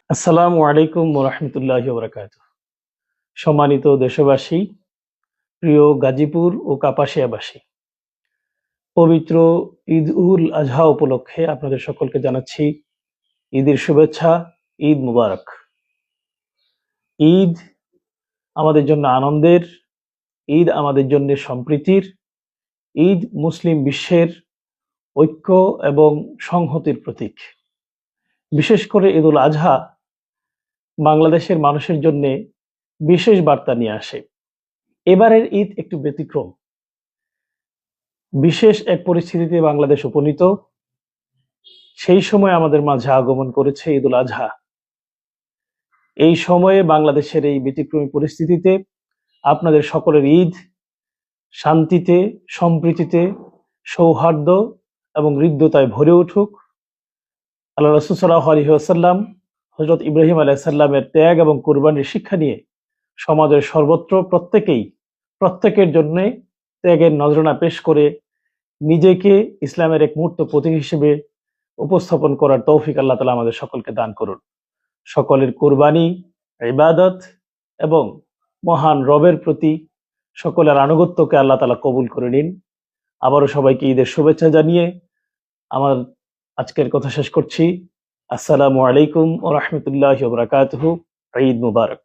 আসসালামু আলাইকুম ওয়া রাহমাতুল্লাহি ওয়া বারাকাতুহু। সম্মানিত দেশবাসী, প্রিয় গাজীপুর ও কাপাসিয়াবাসী, পবিত্র ঈদ উল আজহা উপলক্ষে আপনাদের সকলকে জানাচ্ছি ঈদের শুভেচ্ছা। ঈদ মুবারক। ঈদ আমাদের জন্য আনন্দের, ঈদ আমাদের জন্য সম্প্রীতির, ঈদ মুসলিম বিশ্বের ঐক্য এবং সংহতির প্রতীক। বিশেষ করে ঈদ উল আজহা বাংলাদেশের মানুষের জন্য বিশেষ বার্তা নিয়ে আসে। এবারের ঈদ একটু ব্যতিক্রম। বিশেষ এক পরিস্থিতিতে বাংলাদেশ উপনীত। সেই সময় আমাদের মাঝে আগমন করেছে ঈদ উল আজহা। এই সময়ে বাংলাদেশের এই ব্যতিক্রমী পরিস্থিতিতে আপনাদের সকলের ঈদ শান্তিতে, সম্প্রীতিতে, সৌহার্দ্য এবং হৃদ্যতায় ভরে উঠুক। আল্লাহ রাসূল সাল্লাল্লাহু আলাইহি ওয়াসাল্লাম হযরত ইব্রাহিম আলাইহিস সালামের ত্যাগ এবং কুরবানির শিক্ষা নিয়ে সমাজের সর্বত্র প্রত্যেকের জন্য ত্যাগের নজরানা পেশ করে নিজেকে ইসলামের এক মূর্ত প্রতীক হিসেবে উপস্থাপন করার তৌফিক আল্লাহ তাআলা আমাদের সকলকে দান করুন। সকলের কুরবানি, ইবাদত এবং মহান রবের প্রতি সকলের আনুগত্যকে আল্লাহ তাআলা কবুল করে নিন। আবারও সবাইকে ঈদের শুভেচ্ছা জানিয়ে আমার আজকের কথা শেষ করছি। আসসালামু আলাইকুম ওয়া রাহমাতুল্লাহি ওয়া বারাকাতুহু। ঈদ মুবারক।